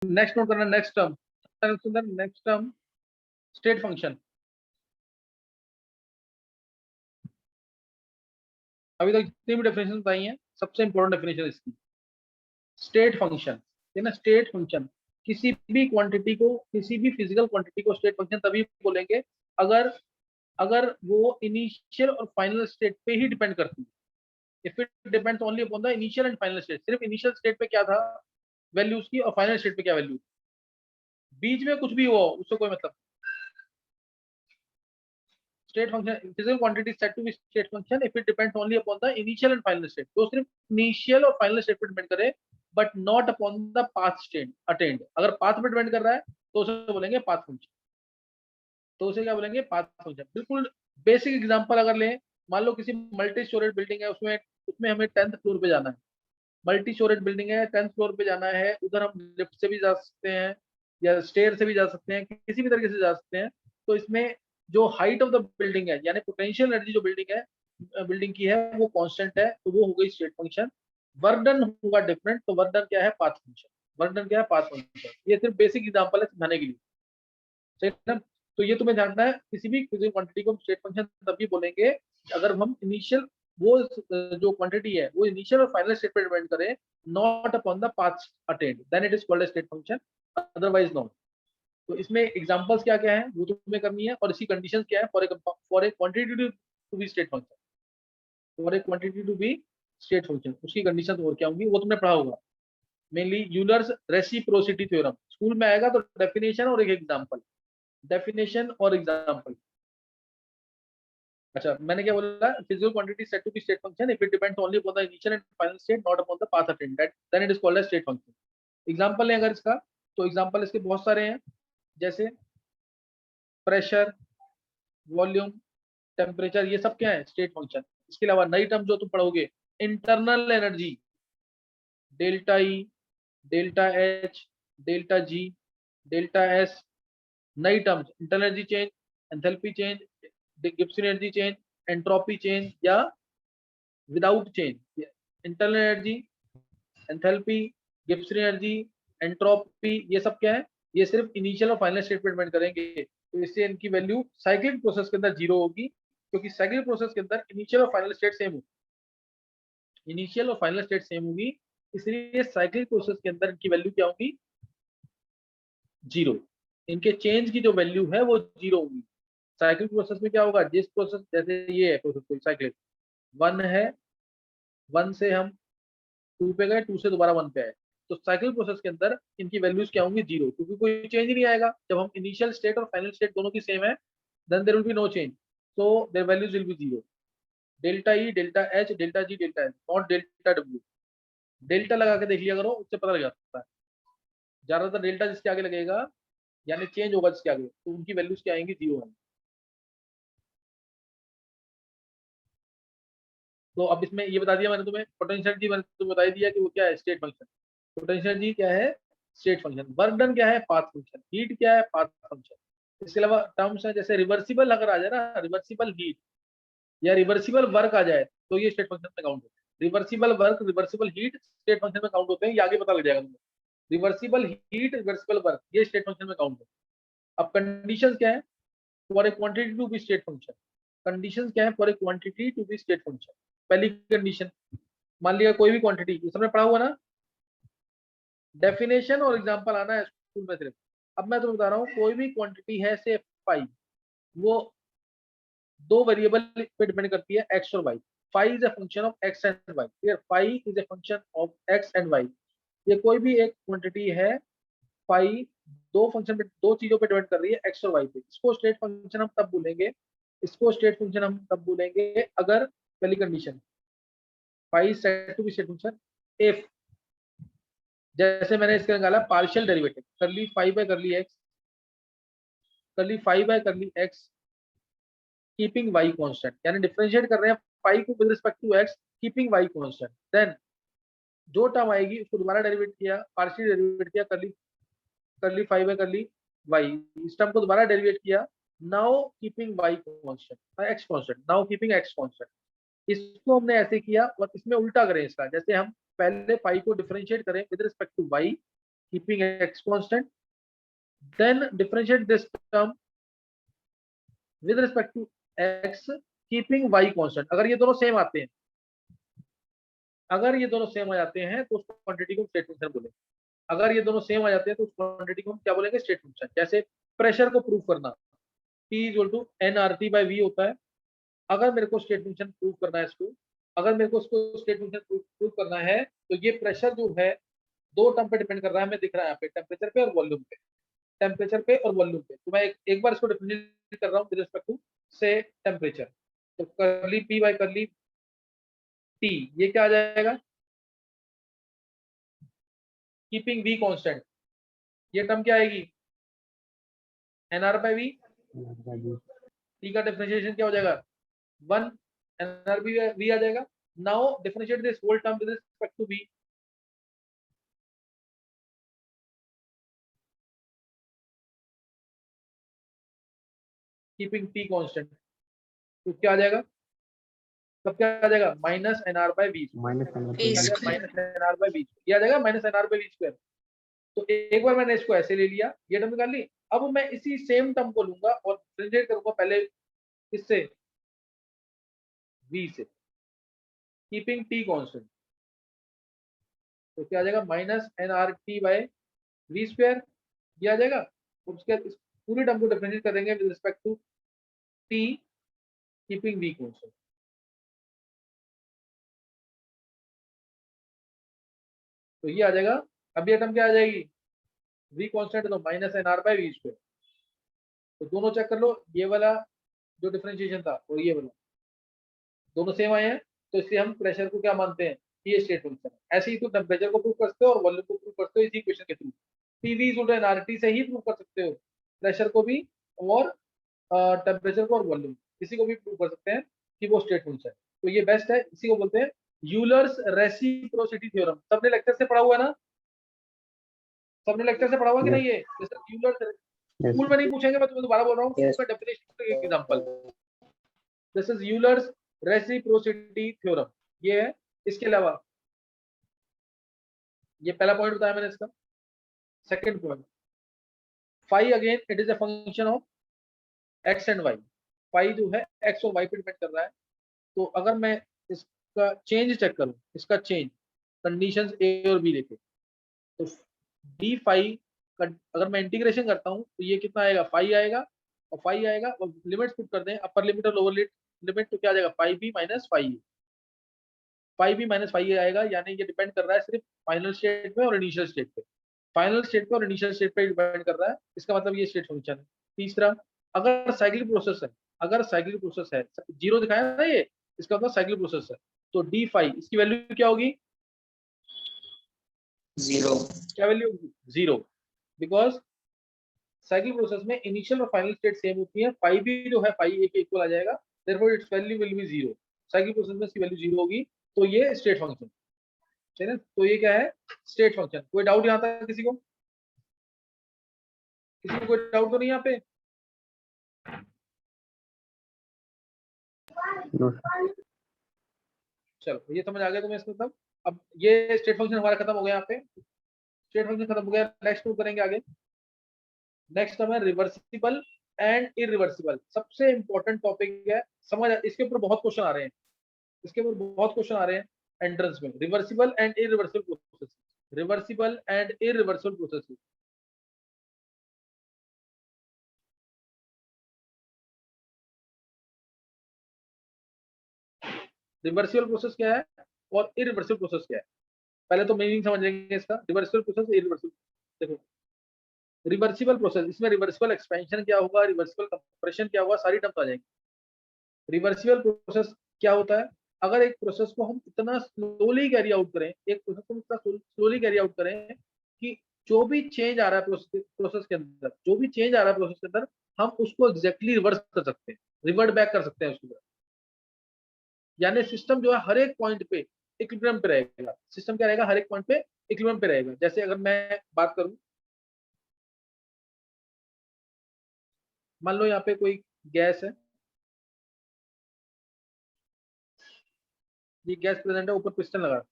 Next note करना, next term, next term state function. अभी तक जितनी भी डेफिनेशन बताई हैं, सबसे इंपॉर्टेंट डेफिनेशन इसकी स्टेट फंक्शन है ना। स्टेट फंक्शन किसी भी क्वांटिटी को, किसी भी फिजिकल क्वांटिटी को स्टेट फंक्शन तभी बोलेंगे अगर अगर वो इनिशियल और फाइनल स्टेट पे ही डिपेंड करती है। If it depends only upon the initial and final state, सिर्फ इनिशियल स्टेट पे क्या था वैल्यू उसकी और फाइनल स्टेट पे क्या वैल्यू, बीच में कुछ भी हुआ उससे कोई मतलब। State function physical quantity said to be state function if it depends only upon the initial and final state, तो सिर्फ इनिशियल और फाइनल स्टेट पे डिपेंड करे but not upon the path state attained. अगर पाथ पे depend कर रहा है तो उसे बोलेंगे पाथ फंक्शन, तो उसे क्या बोलेंगे पाथ फंक्शन। बिल्कुल बेसिक एग्जांपल अगर लें, मान लो किसी मल्टी स्टोरेज बिल्डिंग है, उसमें उसमें हमें 10th फ्लोर पे जाना है। मल्टी स्टोरेज बिल्डिंग है, 10th फ्लोर पे जाना है, उधर हम लिफ्ट से भी जा सकते हैं या स्टेयर से भी जा सकते हैं, किसी भी तरीके से जा सकते हैं। तो इसमें जो हाइट ऑफ द बिल्डिंग है यानी पोटेंशियल एनर्जी जो बिल्डिंग की है वो कांस्टेंट है, तो वो हो गई स्टेट फंक्शन। वर्क डन होगा डिफरेंट, तो वर्क डन क्या है पाथ फंक्शन। वर्क डन क्या है पाथ फंक्शन। ये सिर्फ बेसिक एग्जांपल है समझाने के लिए, सही है ना। तो ये तुम्हें जानना है, किसी भी फिजिकल क्वांटिटी को स्टेट फंक्शन तभी बोलेंगे अगर हम इनिशियल वो जो क्वांटिटी है वो इनिशियल और फाइनल स्टेट पर डिपेंड करे, not upon the path attained, then it is called state function, otherwise not. तो इसमें एग्जांपल्स क्या क्या है वो तुम्हें करनी है, और इसकी कंडीशंस क्या है for a quantity to be state function, for a quantity to be state function उसकी कंडीशन और क्या होंगी वो तुमने पढ़ा होगा। Mainly Euler's reciprocity theorem school में आएगा, तो डेफिनेशन और एक एग्जांपल, डेफिनेशन और एग्जांपल। अच्छा मैंने क्या बोला, physical quantity said to be state function if it depends only upon the initial and final state not upon the path attained, then it is called as state function. Example है अगर इसका, तो example इसके बहुत सारे हैं, जैसे pressure, volume, temperature, ये सब क्या है स्टेट फंक्शन। इसके अलावा नई टर्म जो तुम पढ़ोगे, internal energy, delta E, delta H, delta G, delta S, नई terms internal energy change, enthalpy change, Gibson energy change, entropy change या without change. Internal energy, enthalpy, Gibson energy, entropy, ये सब क्या है, ये सिर्फ इनिशियल और फाइनल स्टेट पे डिपेंड करेंगे, तो इससे इनकी वैल्यू साइक्लिक प्रोसेस के अंदर जीरो होगी, क्योंकि साइक्लिक प्रोसेस के अंदर इनिशियल और फाइनल स्टेट सेम होगी, इनिशियल और फाइनल स्टेट सेम होगी, इसलिए साइक्लिक प्रोसेस के अंदर इनकी वैल्यू क्या होगी जीरो। इनके चेंज की जो वैल्यू है वो जीरो होगी। साइक्लिक प्रोसेस में क्या होगा, जिस प्रोसेस जैसे ये है प्रोसेस कोई साइक्लिक वन है, वन से हम टू पे गए, टू से दोबारा वन पे आए, तो साइकिल प्रोसेस के अंदर इनकी वैल्यूज क्या होंगी जीरो, क्योंकि कोई चेंज ही नहीं आएगा। जब हम इनिशियल स्टेट और फाइनल स्टेट दोनों की सेम है, then there will be no change, so their values will be zero. Delta E, delta H, delta G, delta S, not delta W. Delta लगा के देख लिया करो, उससे पता लग जाता है। ज्यादातर डेल्टा जिसके आगे लगेगा यानी चेंज होगा जिसके आगे, तो उनकी वैल्यूज क्या आएंगी जीरो आएंगी। तो अब इसमें ये बता दिया मैंने तुम्हें, पोटेंशियल जी मैंने तुम्हें बता दिया कि वो क्या है स्टेट फंक्शन। पोटेंशियल जी क्या है स्टेट फंक्शन। वर्क डन क्या है पाथ फंक्शन। हीट क्या है पाथ फंक्शन। इसके अलावा टर्म्स है जैसे रिवर्सिबल अगर आ जाए ना, रिवर्सिबल हीट या रिवर्सिबल वर्क आ जाए, तो ये स्टेट फंक्शन में काउंट होते हैं। Reversible work, reversible heat state function में काउंट होते हैं, ये आगे पता लग जाएगा तुम्हें। रिवर्सिबल हीट, रिवर्सिबल वर्क, ये स्टेट फंक्शन में काउंट होते हैं। अब कंडीशन क्या है for a quantity to be state function. Condition क्या है for a quantity to be state function. पहली कंडीशन, मान लिया कोई भी क्वांटिटी, ये सबने पढ़ा हुआ ना, डेफिनेशन और एग्जांपल आना है स्कूल में सिर्फ। अब मैं तुम्हें बता रहा हूँ, कोई भी क्वांटिटी है से फाई, वो दो वेरिएबल पे डिपेंड करती है एक्स और y. Phi is a function of x and y, clear, phi is a function of x and y. ये कोई भी एक क्वांटिटी है, फाई दो फंक्शन पे, दो चीजों पे डिपेंड कर रही है एक्स और वाई पे, इसको स्टेट फंक्शन हम तब बोलेंगे, इसको स्टेट फंक्शन हम तब बोलेंगे अगर पहली condition phi said to be state function if, जैसे मैंने इसका निकाला पार्शियल डेरिवेटिव कर ली फाइव बाय कर ली एक्स, कर ली फाइव बाय कर ली एक्स कीपिंग वाई कांस्टेंट, यानी डिफरेंशिएट कर रहे हैं फाइव को with respect to x keeping y constant. Then जो टर्म आएगी उसको दोबारा डेरिवेट किया, पार्शियल डेरिवेट किया, कर ली फाइव बाय कर ली वाई, इस टर्म को दोबारा डेरिवेट किया, now keeping y constant x constant, now keeping x constant. इसको हमने ऐसे किया, और इसमें उल्टा करें इसका, जैसे हम पहले फाइव को डिफरेंशिएट करें with respect to y, keeping x constant, then differentiate this term with respect to x keeping y constant. अगर ये दोनों सेम आते हैं, अगर ये दोनों सेम आ जाते हैं तो उस क्वांटिटी को स्टेट फंक्शन बोलेंगे। अगर ये दोनों सेम आ जाते हैं तो उस क्वांटिटी को हम क्या बोलेंगे? State function. जैसे प्रेशर को प्रूव करना, P इक्वल टू nRT/V होता है। अगर मेरे को स्टेट फंक्शन प्रूव करना है इसको, अगर मेरे को इसको स्टेट फंक्शन प्रूव करना है तो ये प्रेशर जो है दो टर्म पे डिपेंड कर रहा है, हमें दिख रहा है यहाँ पे, टेम्परेचर पे और वॉल्यूम पे। टेम्परेचर पे और वॉल्यूम पे तो मैं एक बार इसको डिफरेंशिएट कर रहा हूँ विद रिस्पेक्ट टू से टेम्परेचर, तो करली P बाय करली T, ये क्या आ जाएगा? कीपिंग V कांस्टेंट, ये टर्म क्या आएगी? nR/V। T का डिफरेंशिएशन क्या हो जाएगा? 1 nR/V आ जाएगा। Now differentiate this whole term with respect to V, keeping T constant, तो क्या आ जाएगा? तब क्या आ जाएगा? माइनस nR/V, माइनस nR/V, ये आ जाएगा माइनस nR/V²। तो एक बार मैंने इसको ऐसे ले लिया, ये टर्म निकाल ली। अब मैं इसी सेम टर्म को लूंगा और डिफरेंशिएट करूंगा पहले इससे, V से, कीपिंग T कांस्टेंट, तो क्या आ जाएगा? माइनस nRT/V², ये आ जाएगा। उसके बाद इस पूरी टर्म को डिफरेंशिएट करेंगे with respect to T keeping V constant, तो ये आ जाएगा। अब ये टर्म क्या आ जाएगी? V कांस्टेंट, तो माइनस nR/V²। तो दोनों चेक कर लो, ये वाला जो डिफरेंशिएशन था और ये वाला दोनों सेम आए हैं, तो इसलिए हम प्रेशर को क्या मानते हैं? ये स्टेट फंक्शन है। ऐसे ही तो टेम्परेचर को प्रूव कर सकते हो और वॉल्यूम को प्रूव कर सकते हो इसी इक्वेशन के थ्रू। पीवी इज nRT से ही प्रूव कर सकते हो प्रेशर को भी और टेम्परेचर को और वॉल्यूम, किसी को भी प्रूव कर सकते हैं कि वो स्टेट फंक्शन है। तो ये बेस्ट है, इसी को बोलते हैं यूलर्स रेसिप्रोसिटी थ्योरम। सबने लेक्चर से पढ़ा हुआ है ना? सबने लेक्चर से पढ़ा हुआ कि नहीं? ये यूलर्स, स्कूल में नहीं पूछेंगे, मैं तुम्हें दोबारा बोल रहा हूँ, इसका definition example, this is Euler's reciprocity theorem, ये है। इसके अलावा ये पहला पॉइंट बताया मैंने इसका। Second point, phi again it is a function of x and y. Phi जो है एक्स और वाई पे डिपेंड कर रहा है। तो अगर मैं इसका चेंज चेक करूं, इसका चेंज कंडीशंस ए और बी लेके, तो डी फाई अगर मैं इंटीग्रेशन करता हूं तो ये कितना आएगा? फाई आएगा, और फाई आएगा और लिमिट्स पुट कर दें, अपर लिमिट और लोअर लिमिट, तो क्या आ जाएगा? फाई बी माइनस फाई ए। फाई बी माइनस फाई ए आएगा, यानी ये डिपेंड कर रहा है सिर्फ फाइनल स्टेट पे और इनिशियल स्टेट पे। फाइनल स्टेट पे और इनिशियल स्टेट पे डिपेंड कर रहा है, इसका मतलब ये स्टेट फंक्शन है। तीसरा, अगर साइक्लिक प्रोसेस है, अगर साइक्लिक प्रोसेस है, जीरो दिखाया ना ये, इसका मतलब साइक्लिक प्रोसेस है, तो डी फाई इसकी वैल्यू क्या होगी? जीरो। क्या वैल्यू होगी? जीरो, बिकॉज साइक्लिक प्रोसेस में इनिशियल और फाइनल स्टेट सेम होती है। फाई भी जो है फाई ए के इक्वल आ जाएगा, therefore it's value will be zero. Cyclic process में इसकी वैल्यू जीरो होगी, तो ये स्टेट फंक्शन है ना। तो ये क्या है? State function. कोई डाउट यहाँ तक किसी को? किसी को कोई डाउट तो नहीं यहाँ पे? चलो ये समझ आ गया तुम्हें इसका मतलब। अब ये स्टेट फंक्शन हमारा खत्म हो गया, यहाँ पे स्टेट फंक्शन खत्म हो गया। नेक्स्ट करेंगे आगे। नेक्स्ट है रिवर्सिबल एंड इरिवर्सिबल। सबसे इंपॉर्टेंट टॉपिक है, समझ, इसके ऊपर बहुत क्वेश्चन आ रहे हैं, इसके ऊपर बहुत क्वेश्चन आ रहे हैं एंट्रेंस में। Reversible and irreversible process, reversible and irreversible process. Reversible process क्या है और इरिवर्सिबल प्रोसेस क्या है? पहले तो मीनिंग समझ लेंगे इसका, रिवर्सिबल प्रोसेस, इरिवर्सिबल। देखो, रिवर्सिबल प्रोसेस, इसमें रिवर्सिबल एक्सपेंशन क्या होगा, रिवर्सिबल कंप्रेशन क्या होगा, सारी टर्म्स आ जाएंगी। रिवर्सिबल प्रोसेस क्या होता है? अगर एक प्रोसेस को हम इतना स्लोली कैरी आउट करें, एक प्रोसेस को इतना स्लोली कैरी आउट करें कि जो भी चेंज आ रहा है प्रोसेस के अंदर, जो भी चेंज आ रहा है प्रोसेस के अंदर, हम उसको एग्जैक्टली रिवर्स कर सकते हैं, रिवर्ट बैक कर सकते हैं उसकी तरफ। यानी सिस्टम जो है हर एक पॉइंट पे इक्विलिब्रियम पे रहेगा। सिस्टम क्या रहेगा? हर एक पॉइंट पे इक्विलिब्रियम पे रहेगा। जैसे अगर मैं बात करूं, मान लो यहाँ पे कोई गैस है, ये गैस प्रेजेंट है, ऊपर पिस्टन लगा,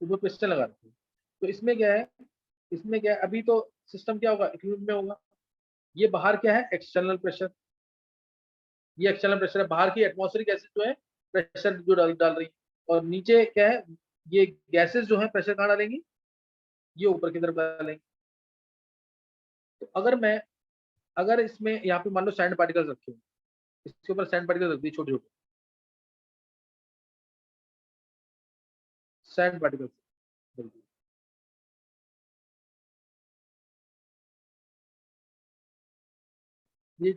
ऊपर पिस्टन लगा रखी है। तो इसमें क्या है, इसमें क्या है, अभी तो सिस्टम क्या होगा, इक्विलिब्रियम में होगा। ये बाहर क्या है, एक्सटर्नल प्रेशर, ये एक्सटर्नल प्रेशर है, बाहर की एटमॉस्फेरिक गैसेस जो है प्रेशर जो डाल डाल रही है, और नीचे क्या है, ये गैसेस जो है प्रेशर कहाँ डालेंगी, ये ऊपर की तरफ डालेंगे। तो अगर इसमें यहाँ पे मान लो सैंड पार्टिकल्स रखे हो, इसके ऊपर सैंड पार्टिकल्स रख दिए छोटे छोटे सैंड पार्टिकल्स, ये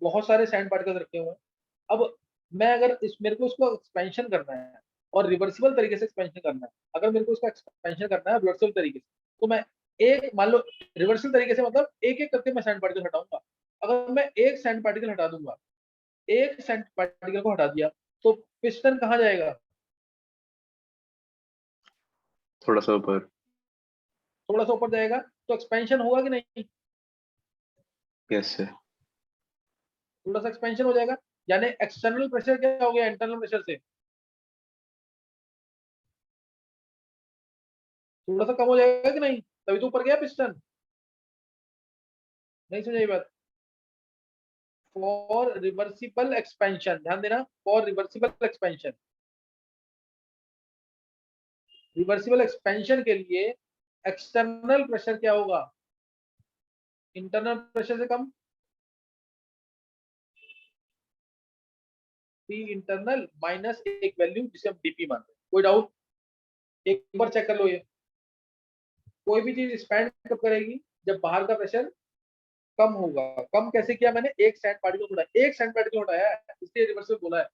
बहुत सारे सैंड पार्टिकल्स रखे हुए हैं। अब मैं अगर इस मेरे को इसको एक्सपेंशन करना है और रिवर्सिबल तरीके से एक्सपेंशन करना है, अगर मेरे को इसका एक्सपेंशन करना है रिवर्सिबल तरीके से, तो मैं एक मान लो, रिवर्सिबल तरीके से मतलब एक एक करके मैं सैंड पार्टिकल हटाऊंगा। अगर मैं एक सैंड पार्टिकल हटा दूंगा, एक सैंड पार्टिकल को हटा दिया, तो पिस्टन कहाँ जाएगा, थोड़ा सा ऊपर। थोड़ा सा ऊपर जाएगा, तो एक्सपेंशन होगा कि नहीं, यस सर। थोड़ा सा एक्सपेंशन हो जाएगा। यानी एक्सटर्नल प्रेशर क्या हो गया इंटरनल प्रेशर से, थोड़ा सा कम हो जाएगा कि नहीं, तभी तो ऊपर गया पिस्टन। नहीं समझ आई बात। फॉर रिवर्सिबल एक्सपेंशन, ध्यान देना, for reversible expansion, reversible expansion के लिए एक्सटर्नल प्रेशर क्या होगा, इंटरनल प्रेशर से कम, पी इंटरनल माइनस एक वैल्यू जिसे हम डीपी मानते हैं। कोई डाउट, एक बार चेक कर लो ये, कोई भी चीज एक्सपैंड कब करेगी, जब बाहर का प्रेशर कम होगा। कम कैसे किया मैंने, एक सैंड पार्टिकल उठाया, एक सैंड पार्टिकल उठाया है, इसलिए रिवर्सिबल बोला है,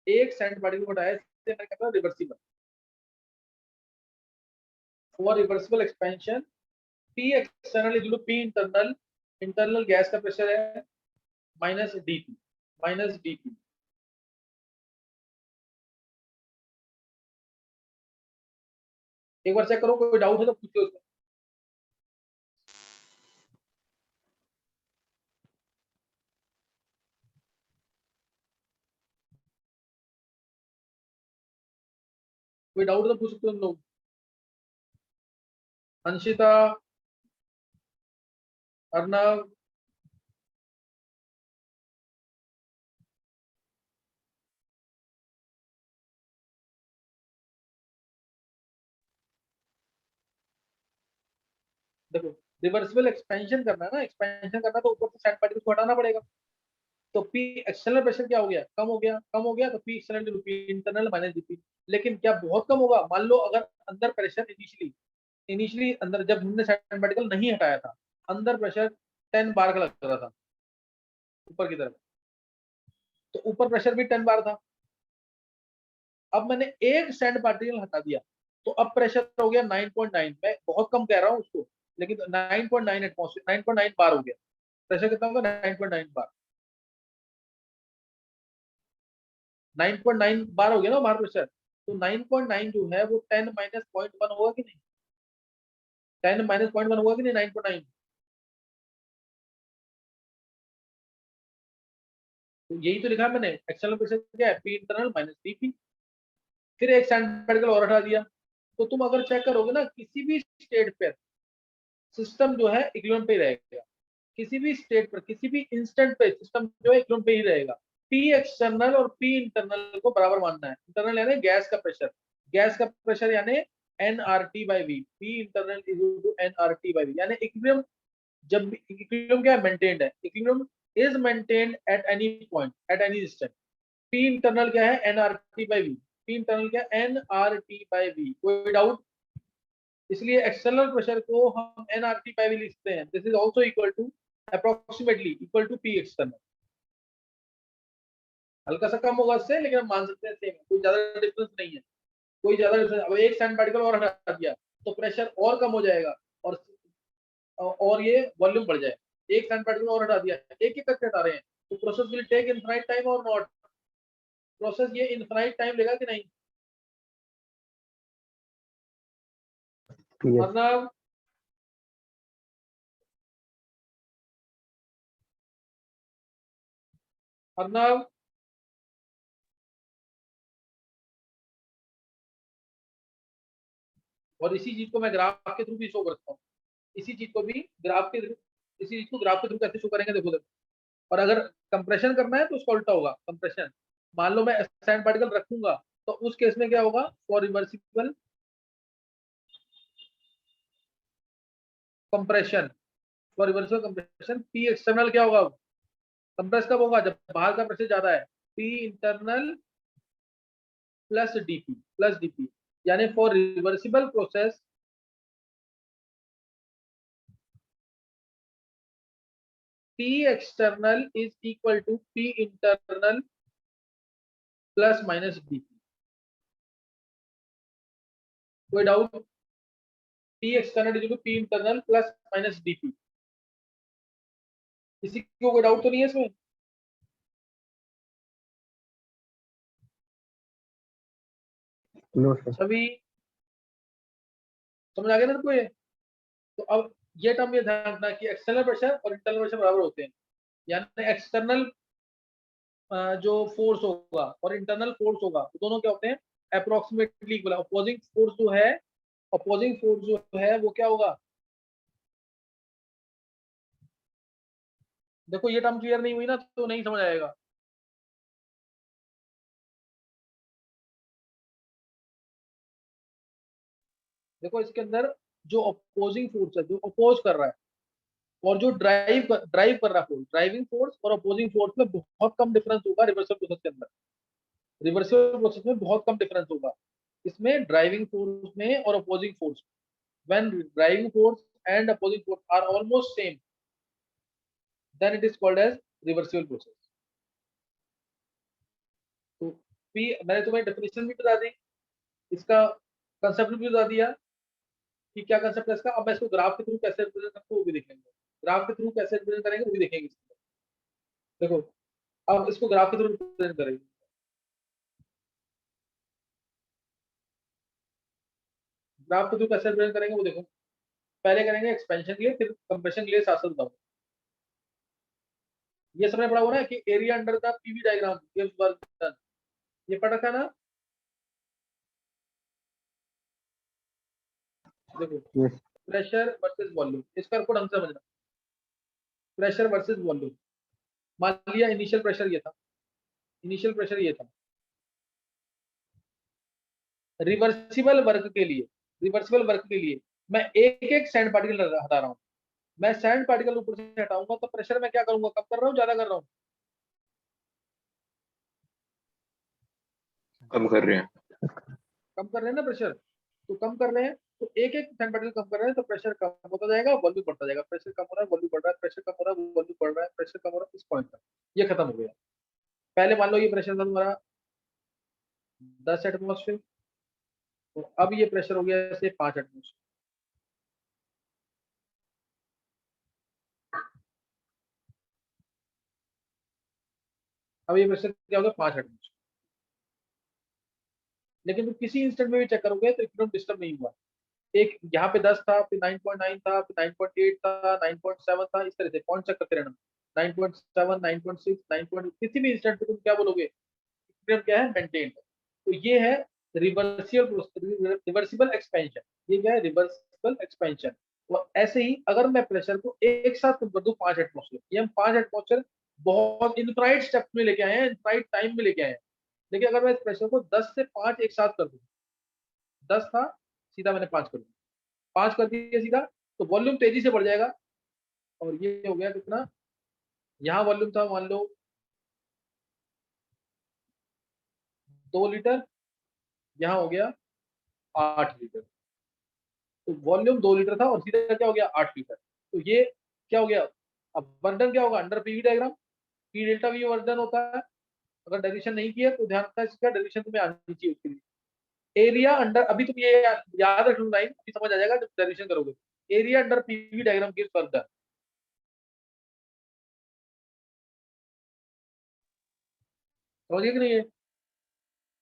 एक सैंड पार्टिकल उठाया इसलिए मैंने कहा reversible. For reversible expansion P external is P internal, internal gas का प्रेशर है माइनस डीपी, माइनस डीपी। एक बार चेक करो, कोई डाउट है तो पूछो उसमें। कोई डाउट है तो पूछ सकते हो तुम लोग। अंशिता, अर्नव, देखो रिवर्सिबल एक्सपेंशन करना है ना, एक्सपेंशन करना तो ऊपर से सैंड पार्टिकल को हटाना पड़ेगा। तो पी एक्सटर्नल प्रेशर क्या हो गया, कम हो गया, कम हो गया, तो P external P internal minus DP. लेकिन क्या बहुत कम होगा, मान लो अगर अंदर प्रेशर इनिशियली, इनिशियली अंदर जब हमने सैंड पार्टिकल नहीं हटाया था, अंदर प्रेशर 10 बार का लग रहा था ऊपर की तरफ, तो ऊपर प्रेशर भी 10 बार था। अब मैंने एक सैंड पार्टिकल हटा दिया, तो अब प्रेशर हो गया 9.9, मैं बहुत कम कह रहा हूँ उसको, लेकिन 9.9 एटमॉस्फेयर, 9.9 बार हो गया। प्रेशर कितना होगा, 9.9 बार, 9.9 बार हो गया ना बाहर प्रेशर। तो 9.9 जो है वो 10 माइनस पॉइंट वन होगा कि नहीं, 10 माइनस पॉइंट वन होगा कि नहीं 9.9। तो यही तो लिखा है मैंने, एक्सटर्नल प्रेशर क्या है, पी इंटरनल माइनस पी। फिर एक सैंड पार्टिकल और हटा दिया, तो तुम अगर चेक करोगे ना किसी भी स्टेट पर सिस्टम जो है इक्विलिब्रियम पे ही रहेगा, किसी भी स्टेट पर किसी भी इंस्टेंट पे सिस्टम जो है इक्विलिब्रियम पे ही रहेगा। पी एक्सटर्नल और पी इंटरनल को बराबर मानना है, इंटरनल यानी गैस का प्रेशर, गैस का प्रेशर यानी n R T by V, P internal is to n R T by V, यानी इक्विलिब्रियम, जब इक्विलिब्रियम क्या है, मेंटेन्ड है, equilibrium is maintained at any point at any distance. P internal क्या है, n R T by V, P internal क्या है, n R T by we. कोई डाउट, इसलिए एक्सटर्नल प्रेशर को हम n R T by V लिखते हैं, this is also equal to approximately equal to P external. हल्का सा कम होगा इससे, लेकिन हम मान सकते हैं सेम, कोई ज्यादा डिफरेंस नहीं है, कोई ज्यादा डिफरेंस। अब एक सैंड पार्टिकल और हटा दिया तो प्रेशर और कम हो जाएगा, और ये वॉल्यूम बढ़ जाए। एक सैंड पार्टिकल और हटा दिया, एक एक करके हटा रहे हैं, तो process will take infinite time और नॉट, प्रोसेस ये इनफाइनाइट टाइम लेगा कि नहीं। यस। मतलब अर्नव, और इसी चीज को मैं ग्राफ के थ्रू भी शो करता हूँ, इसी चीज को भी ग्राफ के थ्रू, इसी चीज को ग्राफ के थ्रू कैसे शो करेंगे, देखो देखो। और अगर कंप्रेशन करना है तो उसका उल्टा होगा, कंप्रेशन। मान लो मैं सैंड पार्टिकल रखूंगा, तो उस केस में क्या होगा, for reversible compression, for reversible compression P external क्या होगा, कंप्रेस कब होगा, जब बाहर का प्रेशर ज्यादा है, पी इंटरनल प्लस डीपी, यानी for reversible process P external is equal to P internal plus minus dp। कोई doubt, P external is equal to P internal plus minus dp, किसी को कोई डाउट तो नहीं है इसमें? No sir. सभी समझ आ गया ना आपको ये? तो अब ये टर्म ये ध्यान रखना कि एक्सटर्नल प्रेशर और इंटरनल प्रेशर बराबर होते हैं, यानी एक्सटर्नल जो फोर्स होगा और इंटरनल फोर्स होगा, तो दोनों क्या होते हैं, अप्रोक्सीमेटली इक्वल। अपोजिंग फोर्स जो है, अपोजिंग फोर्स जो है वो क्या होगा, देखो ये टर्म क्लियर नहीं हुई ना तो नहीं समझ आएगा। देखो इसके अंदर जो अपोजिंग फोर्स है, जो अपोज कर रहा है, और जो ड्राइव कर रहा है फोर्स, ड्राइविंग फोर्स और अपोजिंग फोर्स में बहुत कम डिफरेंस होगा रिवर्सल प्रोसेस के अंदर। रिवर्सल प्रोसेस में बहुत कम डिफरेंस होगा, इसमें ड्राइविंग फोर्स में और opposing force. When driving force and opposing force are almost same, then it is called as reversible process. तो पी मैंने तुम्हें डेफिनेशन भी बता दी, इसका कंसेप्ट भी बता दिया कि क्या कंसेप्ट है इसका। अब मैं इसको ग्राफ के थ्रू कैसे रिप्रेजेंट करते हैं वो भी देखेंगे, ग्राफ के थ्रू कैसे रिप्रेजेंट करेंगे वो भी देखेंगे। देखो अब इसको ग्राफ के थ्रू रिप्रेजेंट करेंगे, ग्राफ के थ्रू कैसे रिप्रेजेंट करेंगे वो देखो। पहले करेंगे एक्सपेंशन के लिए, फिर कंप्रेशन के लिए साथ साथ बताऊं। ये सबने पढ़ा हुआ ना कि area under the PV diagram gives work done, ये पढ़ रखा ना? देखो यस। प्रेशर वर्सेस वॉल्यूम, इसका को ढंग से समझना। प्रेशर वर्सेस वॉल्यूम, मान लिया इनिशियल प्रेशर ये था, इनिशियल प्रेशर ये था। रिवर्सिबल वर्क के लिए, रिवर्सिबल वर्क के लिए मैं एक एक सैंड पार्टिकल हटा रहा हूँ। मैं सैंड पार्टिकल ऊपर से हटाऊंगा तो प्रेशर मैं क्या करूंगा, कम कर रहा हूँ ज्यादा कर रहा हूँ? कम कर रहे हैं। कम कर रहे हैं ना प्रेशर, तो कम कर रहे हैं तो एक एक सैंड पार्टिकल कम कर रहे हैं तो प्रेशर कम होता जाएगा, वॉल्यूम बढ़ता जाएगा। प्रेशर कम हो रहा है, वॉल्यूम बढ़ रहा है, प्रेशर कम हो रहा है, वॉल्यूम बढ़ रहा है, प्रेशर कम हो रहा है, इस पॉइंट तक ये खत्म हो गया। पहले मान लो ये प्रेशर था तुम्हारा 10 एटमोस्फेयर, तो अब ये प्रेशर हो गया से 5 एटमोस्फेयर। अब ये प्रेशर क्या हो गया, 5 एटमोस्फेयर। लेकिन तुम किसी इंस्टेंट में भी चेक करोगे तो इक्विलिब्रियम डिस्टर्ब नहीं हुआ। एक यहाँ पे 10 था, फिर 9.9 था, फिर 9.8 था, 9.7 था, इस तरह से पॉइंट चेक करते रहना। 9.7, 9.6, 9. किसी भी इंस्टेंट पे तुम क्या बोलोगे, इक्विलिब्रियम क्या है, मेंटेन्ड। तो ये है रिवर्सिबल एक्सपेंशन। ये क्या है, रिवर्सिबल एक्सपेंशन। और ऐसे ही अगर मैं प्रेशर को एक साथ कम कर दूं 5 एटमोस्फेयर, ये हम 5 एटमोस्फेयर बहुत इनफाइनाइट स्टेप में लेके आए हैं, इनफाइनाइट टाइम में लेके आए हैं। लेकिन अगर मैं इस प्रेशर को 10 से 5 एक साथ कर दूं, 10 था सीधा मैंने 5 कर दिया, 5 कर दिया सीधा, तो वॉल्यूम तेजी से बढ़ जाएगा। और ये हो गया कितना, यहाँ वॉल्यूम था मान लो 2 लीटर, यहाँ हो गया 8 लीटर। तो वॉल्यूम 2 लीटर था और सीधा क्या हो गया, 8 लीटर। तो ये क्या हो गया, अब वर्डन क्या होगा, under PV diagram P delta V work done होता है। अगर डेरिवेशन नहीं किया तो ध्यान रखना, इसका डेरिवेशन तुम्हें आनी चाहिए उसके लिए। एरिया अंडर, अभी तुम ये याद रख लो लाइन, अभी समझ आ जाएगा जब डेरिवेशन करोगे। Area under PV diagram gives work done. समझिए कि नहीं है,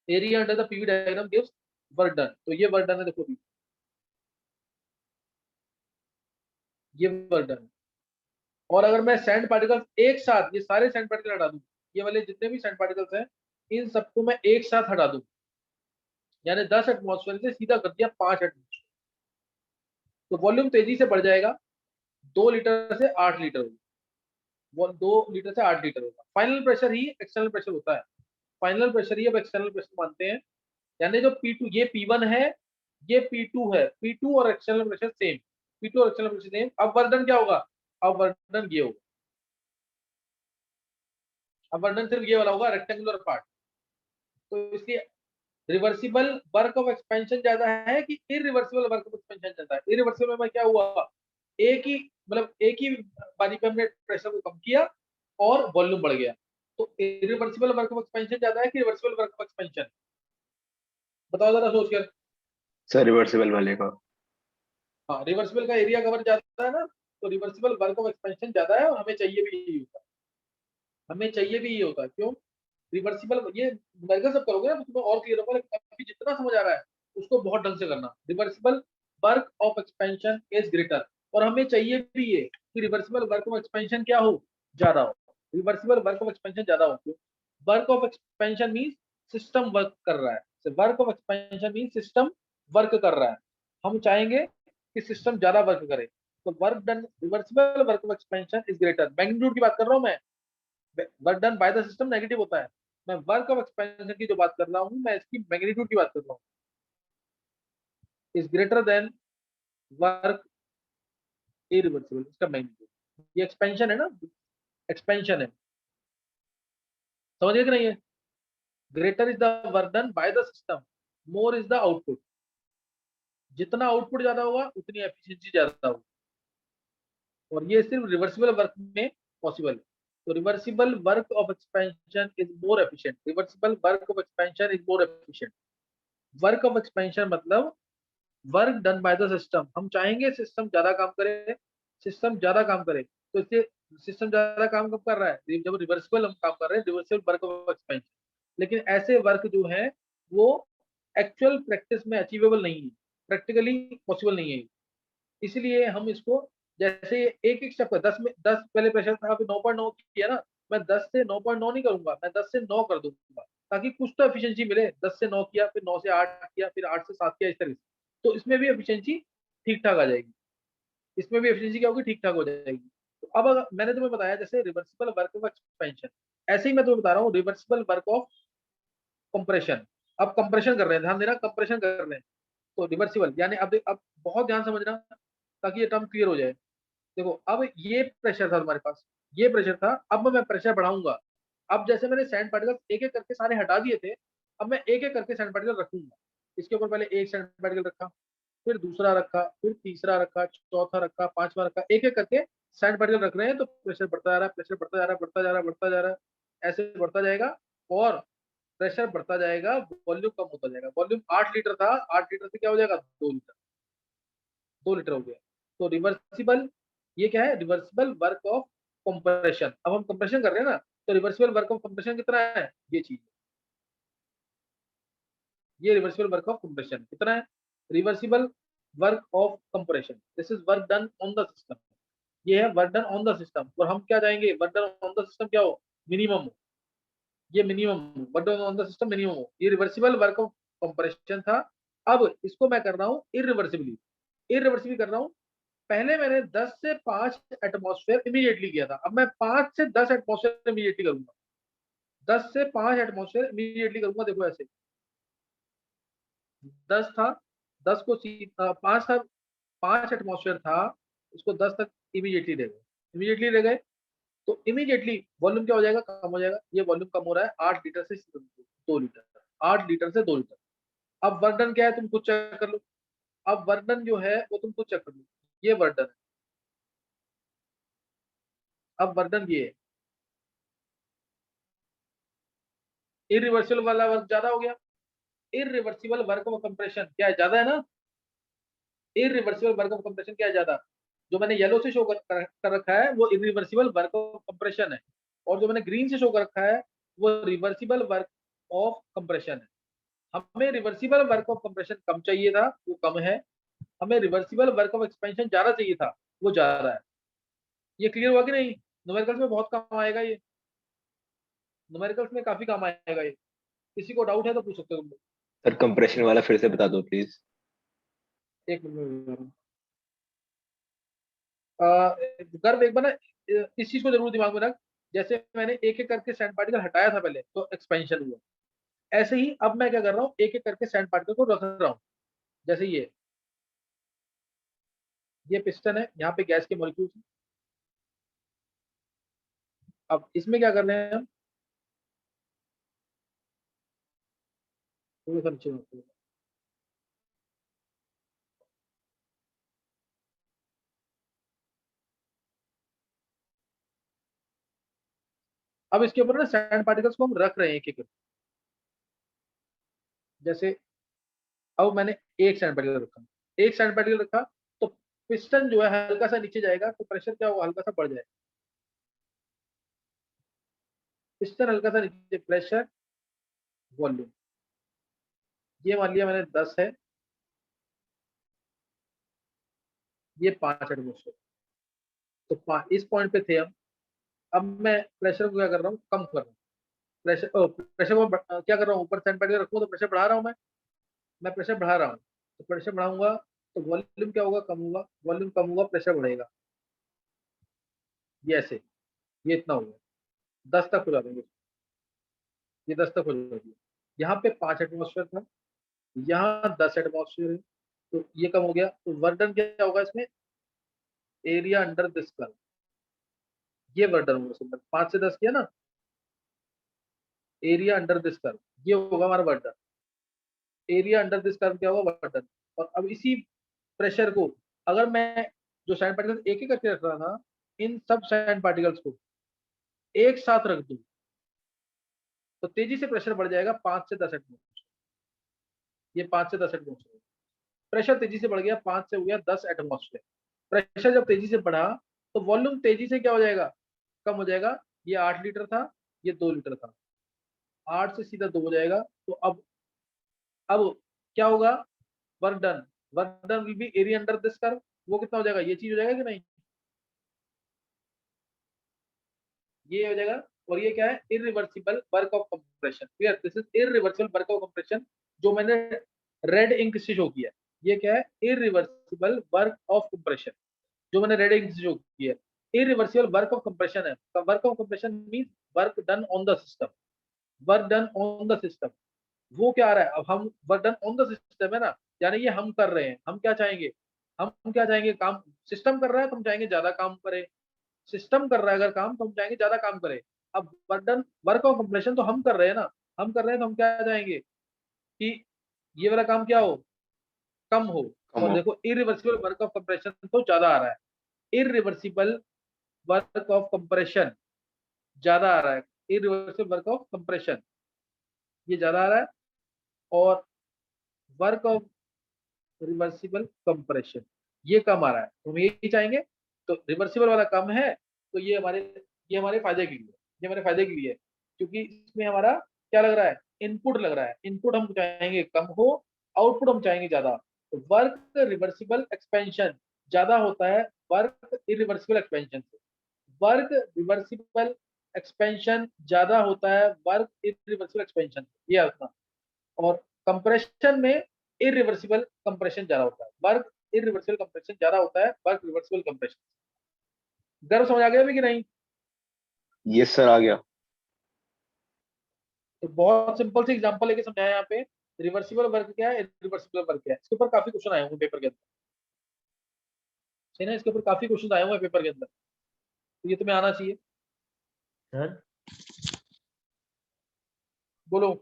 area under the PV diagram gives work done. तो ये वर्क डन है, देखो ये वर्क डन है। और अगर मैं सैंड पार्टिकल्स एक साथ, ये सारे सैंड पार्टिकल हटा दूं, ये वाले जितने भी सैंड पार्टिकल्स हैं इन सबको मैं एक साथ हटा दूं, यानी 10 एटमॉस्फेयर से सीधा कर दिया 5 एटमॉस्फेयर, तो वॉल्यूम तेजी से बढ़ जाएगा, 2 लीटर से 8 लीटर होगा, वो 2 लीटर से 8 लीटर होगा। फाइनल प्रेशर ही एक्सटर्नल प्रेशर होता है, फाइनल प्रेशर ही अब एक्सटर्नल प्रेशर मानते हैं। यानी जो P2 ये P1 है, ये P2 है, P2 और एक्सटर्नल प्रेशर सेम, P2 और एक्सटर्नल प्रेशर सेम। अब वर्क डन क्या होगा, अब वर्क डन ये होगा, अब वर्क डन सिर्फ ये वाला होगा, रेक्टेंगुलर पार्ट। तो इसलिए रिवर्सिबल वर्क ऑफ एक्सपेंशन ज्यादा है कि इरिवर्सिबल वर्क ऑफ एक्सपेंशन ज्यादा है? इरिवर्सिबल में क्या हुआ, एक ही मतलब एक ही बारी पे हमने प्रेशर को कम किया और वॉल्यूम बढ़ गया। तो इरिवर्सिबल वर्क ऑफ एक्सपेंशन ज्यादा है कि रिवर्सिबल वर्क ऑफ एक्सपेंशन? बताओ जरा सोच कर। सर रिवर्सिबल वाले का। हाँ, रिवर्सिबल का एरिया कवर ज्यादा है ना, तो रिवर्सिबल वर्क ऑफ एक्सपेंशन ज्यादा है और हमें चाहिए भी यही होता है, हमें चाहिए भी ये होता है। क्यों? रिवर्सिबल ये न्यूमेरिकल सब करोगे ना तो तुम्हें और क्लियर होगा, लेकिन अभी जितना समझ आ रहा है उसको बहुत ढंग से करना। Reversible work of expansion is greater, और हमें चाहिए भी ये कि रिवर्सिबल वर्क ऑफ एक्सपेंशन क्या हो, ज्यादा हो, रिवर्सिबल वर्क ऑफ एक्सपेंशन ज्यादा हो। क्यों? Work of expansion means system work कर रहा है, work of expansion means system work कर रहा है, हम चाहेंगे कि सिस्टम ज्यादा वर्क करे। तो work done reversible work of expansion is greater. Magnitude की बात कर रहा हूं मैं, work done by the system negative होता है, मैं वर्क ऑफ एक्सपेंशन की जो बात कर रहा हूँ मैं इसकी मैग्नीट्यूड की बात कर रहा हूँ, is greater than work irreversible, इसका मैग्नीट्यूड। ये एक्सपेंशन है ना, एक्सपेंशन है, समझिए कि नहीं है? Greater is the work done by the system, more is the output. जितना आउटपुट ज्यादा होगा उतनी एफिशिएंसी ज्यादा होगी, और ये सिर्फ रिवर्सिबल वर्क में पॉसिबल है। तो reversible work of expansion is more efficient, reversible work of expansion is more efficient. Work of expansion मतलब work done by the system, हम चाहेंगे सिस्टम ज्यादा काम करे, सिस्टम ज्यादा काम करे। तो इससे सिस्टम ज्यादा काम कब कर रहा है, जब रिवर्सिबल हम काम कर रहे हैं, रिवर्सिबल वर्क ऑफ एक्सपेंशन। लेकिन ऐसे वर्क जो है वो एक्चुअल प्रैक्टिस में अचीवेबल नहीं है, प्रैक्टिकली पॉसिबल नहीं है, इसलिए हम इसको जैसे एक एक स्टेप 10 में 10 पहले प्रेशर था, अभी 9.9 किया ना, मैं 10 से 9.9 नहीं करूंगा, मैं 10 से 9 कर दूंगा, ताकि कुछ तो एफिशिएंसी मिले। 10 से 9 किया, फिर 9 से 8 किया, फिर 8 से 7 किया, इस तरह से। तो इसमें भी एफिशिएंसी ठीक ठाक आ जाएगी, इसमें भी एफिशिएंसी क्या होगी, ठीक ठाक हो जाएगी। तो अब अगर मैंने तुम्हें बताया जैसे रिवर्सिबल वर्क ऑफ एक्सपेंशन, ऐसे ही मैं तुम्हें बता रहा हूँ रिवर्सिबल वर्क ऑफ कंप्रेशन। अब कंप्रेशन कर रहे हैं, ध्यान देना, कंप्रेशन कर रहे हैं तो रिवर्सिबल, यानी अब बहुत ध्यान समझना ताकि ये टर्म क्लियर हो जाए। देखो, अब ये प्रेशर था तुम्हारे पास, ये प्रेशर था, अब मैं प्रेशर बढ़ाऊंगा। अब जैसे मैंने सैंड पार्टिकल एक एक करके सारे हटा दिए थे, अब मैं एक एक करके सैंड पार्टिकल रखूंगा। इसके ऊपर पहले एक सैंड पार्टिकल रखा, फिर दूसरा रखा, फिर तीसरा रखा, चौथा रखा, पांचवा रखा, एक एक करके सैंड पार्टिकल रख रहे हैं। तो प्रेशर बढ़ता जा रहा है, प्रेशर बढ़ता जा रहा है, बढ़ता जा रहा है, बढ़ता जा रहा है, ऐसे बढ़ता जाएगा, और प्रेशर बढ़ता जाएगा, वॉल्यूम कम होता जाएगा। वॉल्यूम 8 लीटर था, 8 लीटर से क्या हो जाएगा, 2 लीटर, 2 लीटर हो गया। तो रिवर्सिबल, ये क्या है, रिवर्सिबल वर्क ऑफ कंप्रेशन। अब हम कंप्रेशन कर रहे हैं ना, तो रिवर्सिबल वर्क ऑफ कंप्रेशन कितना है, ये चीज, ये रिवर्सिबल वर्क ऑफ कंप्रेशन कितना है, reversible work of compression, this is work done on the system, ये है work done on the system. और हम क्या चाहेंगे, work done on the system क्या हो, मिनिमम हो, ये मिनिमम हो, work done on the system minimum हो। ये रिवर्सिबल वर्क ऑफ कंप्रेशन था। अब इसको मैं कर रहा हूँ इरिवर्सिबली, इरिवर्सिबली कर रहा हूँ। पहले मैंने 10 से 5 एटमॉस्फेयर इमीडिएटली किया था, अब मैं 5 से 10 एटमॉस्फेयर इमीडिएटली करूंगा, 10 से 5 एटमॉस्फेयर इमीडिएटली करूंगा। देखो ऐसे 10 था, 10 को 5 था, 5 एटमॉस्फेयर था, इसको 10 तक इमीडिएटली ले गए, इमीडिएटली ले गए। तो इमीडिएटली वॉल्यूम क्या हो जाएगा, कम हो जाएगा। ये वॉल्यूम कम हो रहा है 8 लीटर से 2 लीटर, 8 लीटर से 2 लीटर। अब वर्डन क्या है, तुम खुद चेक कर लो। अब वर्डन जो है वो तुम खुद चेक कर लो, ये वर्डन है। अब वर्डन ये है, इरिवर्सिबल वाला वर्क ज्यादा हो गया, इरिवर्सिबल वर्क ऑफ कंप्रेशन क्या है, ज्यादा है ना, इरिवर्सिबल वर्क ऑफ कंप्रेशन क्या है, ज्यादा। जो मैंने येलो से शो कर रखा है वो इरिवर्सिबल वर्क ऑफ कंप्रेशन है, और जो मैंने ग्रीन से शो कर रखा है वो रिवर्सिबल वर्क ऑफ कंप्रेशन है। हमें रिवर्सिबल वर्क ऑफ कंप्रेशन कम चाहिए था, वो कम है। हमें रिवर्सिबल वर्क ऑफ एक्सपेंशन ज्यादा चाहिए था, वो ज्यादा है। ये क्लियर हुआ कि नहीं? न्यूमेरिकल्स में बहुत काम आएगा ये, न्यूमेरिकल्स में काफी काम आएगा ये। किसी को डाउट है तो पूछ सकते हो तुम लोग। सर कंप्रेशन वाला फिर से बता दो प्लीज। एक मिनट में बता रहा हूँ। गर्व एक बार ना इस चीज को जरूर दिमाग में रख, जैसे मैंने एक एक करके सैंड पार्टिकल हटाया था पहले तो एक्सपेंशन हुआ, ऐसे ही अब मैं क्या कर रहा हूँ, एक एक करके सैंड पार्टिकल को रख रहा हूँ। जैसे ये पिस्टन है, यहाँ पे गैस के मॉलिक्यूल्स हैं। अब इसमें क्या कर रहे हैं हम, थोड़ा सा नीचे रखते हैं। अब इसके ऊपर ना सैंड पार्टिकल्स को हम रख रहे हैं एक एक करके। जैसे अब मैंने एक सैंड पार्टिकल रखा, एक सैंड पार्टिकल रखा, तो पिस्टन जो है हल्का सा नीचे जाएगा, तो प्रेशर क्या होगा, हल्का सा बढ़ जाएगा। पिस्टन हल्का सा नीचे, प्रेशर, वॉल्यूम, ये मान लिया मैंने 10 है, ये 5 एटमोस्फेयर। तो इस पॉइंट पे थे हम। अब मैं प्रेशर को क्या कर रहा हूँ, कम कर रहा हूँ। प्रेशर को क्या कर रहा हूँ, ऊपर सैंड पार्टिकल रखूँ तो प्रेशर बढ़ा रहा हूँ मैं प्रेशर बढ़ा रहा हूँ। तो प्रेशर बढ़ाऊंगा तो वॉल्यूम क्या होगा, कम होगा, वॉल्यूम कम होगा, प्रेशर बढ़ेगा। ये ऐसे, ये इतना हो गया, 10 तक हो जाएंगे, ये 10 तक हो जाएगी। यहाँ पे 5 एटमोस्फेयर था, यहाँ 10 एटमोस्फेयर है, तो ये कम हो गया। तो वर्क डन क्या होगा इसमें, एरिया अंडर दिस कर्व, ये वर्क डन होगा सिंपल। 5 से 10 किया ना, एरिया अंडर दिस कर्व, ये होगा हमारा work done. Area under this curve क्या होगा, वर्क डन। और अब इसी प्रेशर को अगर मैं जो सैंड पार्टिकल्स एक एक करके रख रहा था, इन सब सैंड पार्टिकल्स को एक साथ रख दूं, तो तेजी से प्रेशर बढ़ जाएगा 5 से 10 एटमोस्फेयर। ये 5 से 10 एटमोस्फेयर, प्रेशर तेजी से बढ़ गया, 5 से हो गया 10 एटमोस्फेयर। प्रेशर जब तेजी से बढ़ा तो वॉल्यूम तेजी से क्या हो जाएगा, कम हो जाएगा। ये 8 लीटर था, ये 2 लीटर था, 8 से सीधा 2 हो जाएगा। तो अब क्या होगा, work done, work done will be area under this curve, वो कितना हो जाएगा, ये चीज हो जाएगा कि नहीं, ये हो जाएगा। और ये क्या है, irreversible work of compression. Clear, this is irreversible work of compression, जो मैंने रेड इंक से शो किया है। ये क्या है, इरिवर्सिबल वर्क ऑफ कंप्रेशन, जो मैंने रेड इंक से शो किया है। इरिवर्सिबल वर्क ऑफ कंप्रेशन है, work of compression means work done on the system, work done on the system. वो क्या आ रहा है, अब हम work done on the system है ना, यानी ये हम कर रहे हैं। हम क्या चाहेंगे, हम क्या चाहेंगे, काम सिस्टम कर रहा है तो हम चाहेंगे ज्यादा काम करे, सिस्टम कर रहा है अगर काम तो हम चाहेंगे ज्यादा काम करे। अब बर्डन वर्क ऑफ कंप्रेशन तो हम कर रहे हैं ना, हम कर रहे हैं तो हम क्या चाहेंगे कि ये वाला काम क्या हो, कम हो। कम और हो। देखो इरिवर्सिबल वर्क ऑफ कंप्रेशन तो ज्यादा आ रहा है, इरिवर्सिबल वर्क ऑफ कंप्रेशन ज्यादा आ रहा है, इरिवर्सिबल वर्क ऑफ कंप्रेशन ये ज्यादा आ रहा है, और वर्क ऑफ रिवर्सिबल कंप्रेशन ये कम आ रहा है। तो हम यही चाहेंगे, तो रिवर्सिबल वाला कम है, तो ये हमारे फायदे के लिए, ये हमारे फायदे के लिए है, क्योंकि इसमें हमारा क्या लग रहा है, इनपुट लग रहा है। इनपुट हम चाहेंगे कम हो, आउटपुट हम चाहेंगे ज्यादा। तो वर्क रिवर्सिबल एक्सपेंशन ज्यादा होता है वर्क इरिवर्सिबल एक्सपेंशन से, वर्क रिवर्सिबल एक्सपेंशन ज्यादा होता है वर्क इरिवर्सिबल एक्सपेंशन से, ये अपना। और कंप्रेशन में इरिवर्सिबल कंप्रेशन ज्यादा होता है, वर्क इरिवर्सिबल कंप्रेशन ज्यादा होता है वर्क रिवर्सिबल कंप्रेशन। गर्व समझ आ गया भी कि नहीं। यस सर, आ गया। तो बहुत सिंपल सी एग्जांपल लेके समझाया यहाँ पे, रिवर्सिबल वर्क क्या है, इरिवर्सिबल वर्क क्या है। इसके ऊपर काफी क्वेश्चन आए होंगे पेपर के अंदर, सही ना, इसके ऊपर काफी क्वेश्चन आए हुए पेपर के अंदर, तो ये तुम्हें आना चाहिए। सर बोलो।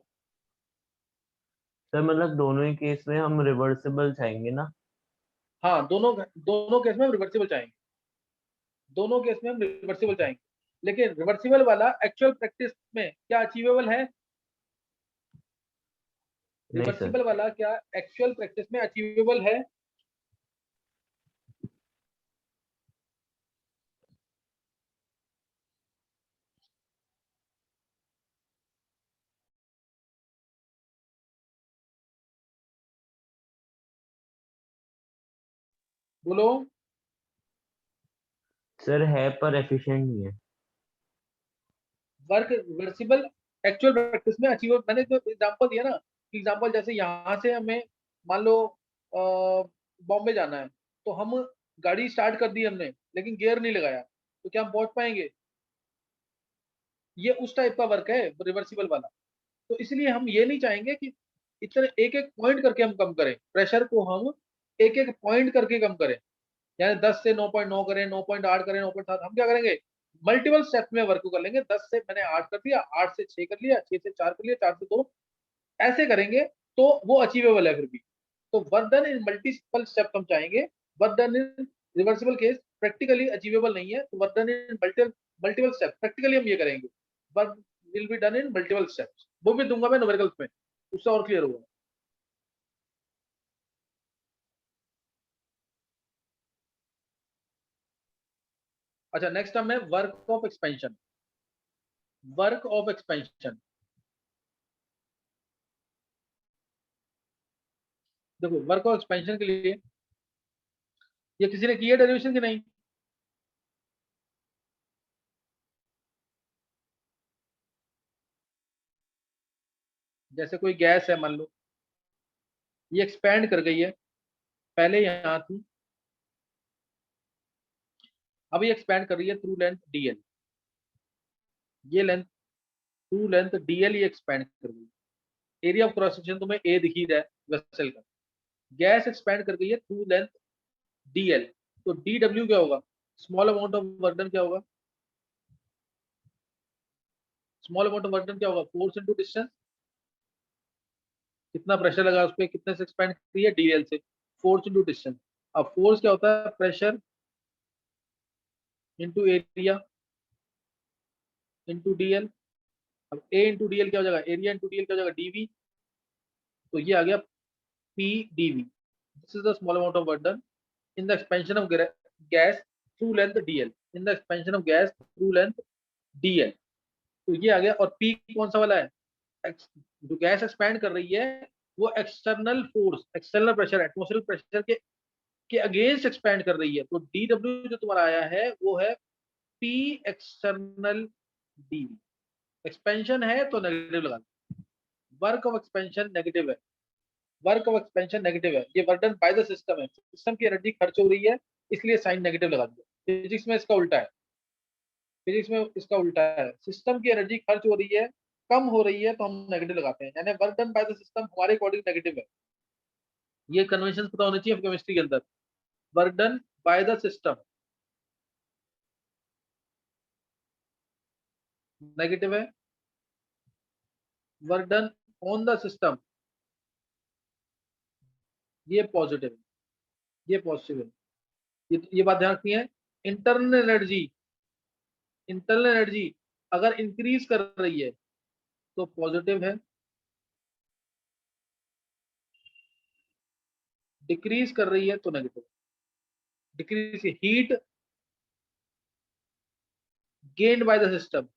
सर मतलब दोनों ही केस में हम रिवर्सिबल चाहेंगे ना। हाँ, दोनों दोनों केस में हम रिवर्सिबल चाहेंगे, दोनों केस में हम रिवर्सिबल चाहेंगे। लेकिन रिवर्सिबल वाला एक्चुअल प्रैक्टिस में क्या अचीवेबल है, नहीं सर। रिवर्सिबल वाला क्या एक्चुअल प्रैक्टिस में अचीवेबल है। बोलो। सर है पर एफिशिएंट नहीं है। वर्क रिवर्सिबल एक्चुअल प्रैक्टिस में अचीव, मैंने जो एग्जांपल दिया ना, एग्जांपल जैसे यहाँ से हमें मान लो बॉम्बे जाना है, तो हम गाड़ी स्टार्ट कर दी हमने लेकिन गियर नहीं लगाया, तो क्या हम पहुंच पाएंगे? ये उस टाइप का वर्क है रिवर्सिबल वाला। तो इसलिए हम ये नहीं चाहेंगे कि इतने एक एक पॉइंट करके हम कम करें, प्रेशर को हम एक एक पॉइंट करके कम करें, यानी 10 से 9.9 करें, 9.8 करें, 9.7। हम क्या करेंगे, मल्टीपल स्टेप में वर्क को कर लेंगे। 10 से मैंने 8 कर दिया, 8 से 6 कर लिया, 6 से 4 कर लिया, 4 से 2, ऐसे करेंगे तो वो अचीवेबल है फिर भी। तो वर्क डन इन मल्टीपल स्टेप हम चाहेंगे, वर्क डन इन रिवर्सिबल केस प्रैक्टिकली अचीवेबल नहीं है, तो वर्क डन इन मल्टीपल स्टेप प्रैक्टिकली हम ये करेंगे, work will be done in multiple steps. वो भी दूंगा मैं न्यूमेरिकल्स में, उससे और क्लियर होगा। अच्छा, नेक्स्ट हम है work of expansion. Work of expansion, देखो वर्क ऑफ एक्सपेंशन के लिए ये किसी ने की है डेरिवेशन की नहीं? जैसे कोई गैस है, मान लो ये एक्सपैंड कर गई है, पहले यहां थी, अब ये एक्सपैंड कर रही है थ्रू लेंथ डीएल। ये लेंथ थ्रू लेंथ डीएल ये एक्सपैंड कर गई। एरिया ऑफ क्रॉस सेक्शन तुम्हें ए दिख ही रहा है वेसल का। गैस एक्सपैंड कर गई है थ्रू लेंथ डीएल, तो डी डब्ल्यू क्या होगा? Small amount of work done क्या होगा? Small amount of work done क्या होगा? Force into distance. कितना प्रेशर लगा उस पर, कितने से एक्सपैंड करी है? डीएल से। Force into distance. अब फोर्स क्या होता है? Pressure into area into DL. अब ए इंटू डीएल क्या हो जाएगा? एरिया इंटू डीएल क्या हो जाएगा? डीवी। तो ये आ गया P dV. This is the small amount of work done in the expansion of gas through length dl. In the expansion of gas through length dl, तो ये आ गया। और पी कौन सा वाला है? जो गैस एक्सपैंड कर रही है वो external force, external pressure, atmospheric pressure के अगेंस्ट एक्सपैंड कर रही है। तो डी डब्ल्यू जो तुम्हारा आया है वो है पी एक्सटर्नल डीवी। एक्सपेंशन है तो नेगेटिव लगा, वर्क ऑफ एक्सपेंशन नेगेटिव है, वर्क ऑफ एक्सपेंशन नेगेटिव है, ये work done by the system है, सिस्टम की एनर्जी खर्च हो रही है, इसलिए साइन नेगेटिव लगा दिया। फिजिक्स में इसका उल्टा है, फिजिक्स में इसका उल्टा है, सिस्टम की एनर्जी खर्च हो रही है, कम हो रही है तो हम नेगेटिव लगाते हैं, यानी work done by the system हमारे अकॉर्डिंग नेगेटिव है। ये कन्वेंशन पता होने चाहिए केमिस्ट्री के अंदर। Work done by the system negative है, work done on the system ये पॉजिटिव है, ये पॉजिटिव है। ये बात ध्यान रखनी है। इंटरनल एनर्जी, इंटरनल एनर्जी अगर इंक्रीज कर रही है तो पॉजिटिव है, डिक्रीज कर रही है तो negative. Decrease heat gained by the system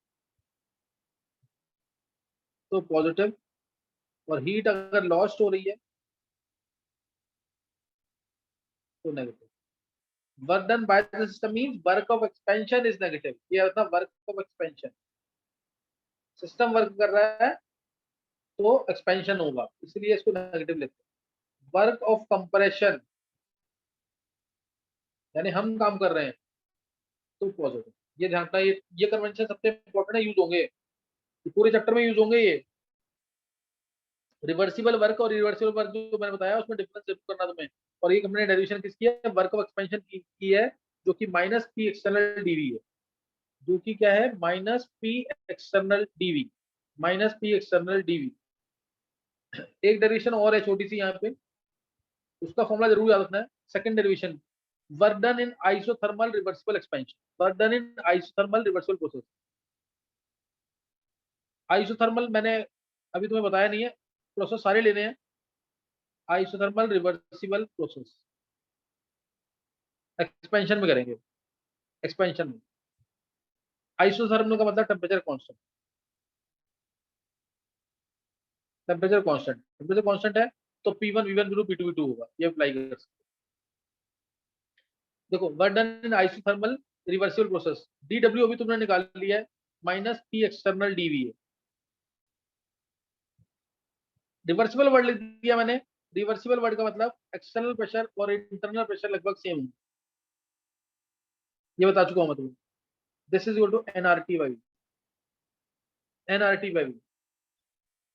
तो पॉजिटिव, और हीट अगर लॉस्ट हो रही है तो negative. Work done by the system means work of expansion is negative. ये होता है work of expansion, system work कर रहा है तो एक्सपेंशन होगा, इसलिए इसको नेगेटिव लेते हैं। वर्क ऑफ कंप्रेशन यानी हम काम कर रहे हैं तो पॉजिटिव। ये ध्यान रखना, ये कन्वेंशन सबसे इंपॉर्टेंट है, यूज होंगे पूरे चैप्टर में, यूज होंगे ये। रिवर्सिबल वर्क और रिवर्सिबल वर्क जो मैंने बताया उसमें डिफरेंस जरूर करना तुम्हें। और ये हमने डेरिवेशन किसकी है? वर्क ऑफ एक्सपेंशन की है, जो कि माइनस पी एक्सटर्नल डीवी है, जो कि क्या है? Minus P external DV, minus P external dV. एक डेरिवेशन और है छोटी सी यहाँ पे, उसका फॉर्मूला जरूर याद रखना है। Second derivation, work done in isothermal reversible expansion, work done in isothermal reversible process. Isothermal मैंने अभी तुम्हें बताया नहीं है, प्रोसेस सारे लेने हैं। आइसोथर्मल रिवर्सिबल प्रोसेस एक्सपेंशन में करेंगे, एक्सपेंशन में। आइसोथर्मल का मतलब temperature constant, temperature constant, temperature constant है तो P1 V1 V2 P2 V2 होगा, ये अप्लाई कर सकते। देखो work done in isothermal reversible process, DW अभी तुमने निकाल लिया है, माइनस P एक्सटर्नल DV है। रिवर्सिबल वर्ड लिख दिया मैंने। रिवर्सिबल वर्ड का मतलब एक्सटर्नल प्रेशर और इंटरनल प्रेशर लगभग सेम है, ये बता चुका हूं मैं तुम्हें। This is equal to nRT by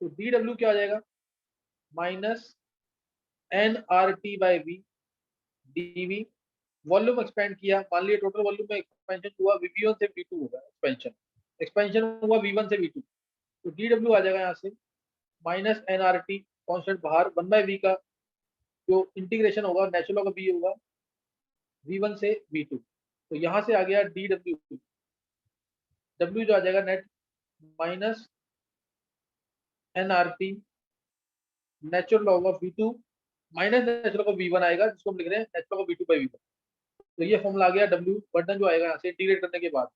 तो dw क्या आ जाएगा minus nRT by V dv। Volume expand किया, मान लिया टोटल वॉल्यूम में एक्सपेंशन हुआ v1 से v2 होगा, एक्सपेंशन हुआ v1 से v2, तो dw आ जाएगा यहाँ से माइनस nRT कांस्टेंट बाहर 1/v का जो इंटीग्रेशन होगा नेचुरल लॉग v होगा v1 से v2, तो यहाँ से आ गया dw, w जो आ जाएगा net minus nRT natural log of v2 minus natural log of v1 आएगा, जिसको हम लिख रहे हैं natural log of v2 by v1। तो ये फॉर्मूला आ गया w, वर्डन जो आएगा यहाँ से इंटीग्रेट करने के बाद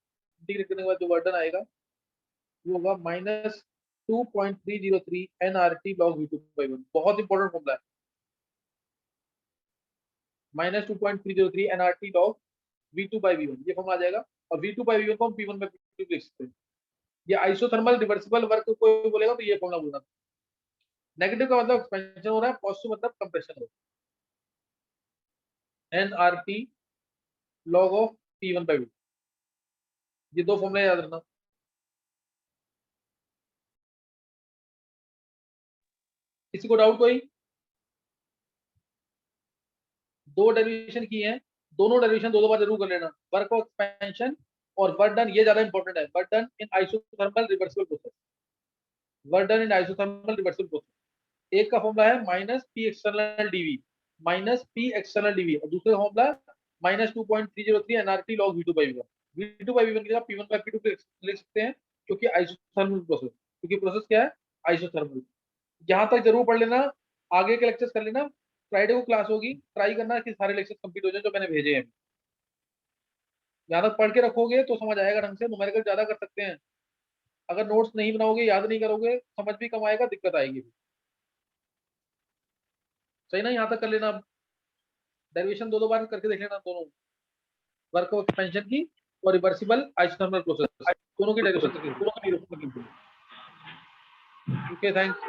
जो वर्डन आएगा वो होगा minus 2.303 nRT log v2 by 1। बहुत इंपॉर्टेंट फॉर्मूला है, minus 2.303 nRT log v2 by v1, ये फॉर्मूला आ जाएगा। और v2 बाई v1 को हम p1 बाई p2 लिख सकते हैं। ये आइसोथर्मल रिवर्सिबल वर्क कोई बोलेगा तो ये फॉर्मूला बोलना। नेगेटिव का मतलब एक्सपेंशन हो रहा है, पॉजिटिव मतलब कंप्रेशन हो रहा है। nRT log of p1 by v2, ये दो फॉर्मूले याद रखना। किसी को डाउट कोई? दो डेरिवेशन की हैं, दोनों डेरिवेशन दो बार जरूर कर लेना। वर्क ऑफ एक्सपेंशन और वर्क डन, ये ज्यादा इंपॉर्टेंट है। Work done in isothermal reversible process, work done in isothermal reversible process. एक का फॉर्मूला है minus P external DV, minus P external DV, और दूसरे का formula minus 2.303 nRT log v2 by v1। v2 by v1 की जगह p1 by p2 लिख सकते हैं, क्योंकि आइसोथर्मल प्रोसेस, क्योंकि प्रोसेस क्या है आइसोथर्मल। यहाँ तक जरूर पढ़ लेना, आगे के लेक्चर्स कर लेना। फ्राइडे को क्लास होगी, ट्राई करना कि सारे लेक्चर्स कंप्लीट हो जाए जो मैंने भेजे हैं। यहाँ तक पढ़ के रखोगे तो समझ आएगा ढंग से, न्यूमेरिकल ज्यादा कर सकते हैं। अगर नोट्स नहीं बनाओगे, याद नहीं करोगे, समझ भी कम आएगा, दिक्कत आएगी। सही ना? यहाँ तक कर लेना। डेरिवेशन दो बार करके देख लेना, दोनों वर्क ऑफ एक्सपेंशन की और रिवर्सिबल आइसोथर्मल प्रोसेस, दोनों की डेरिवेशन। Okay, thanks.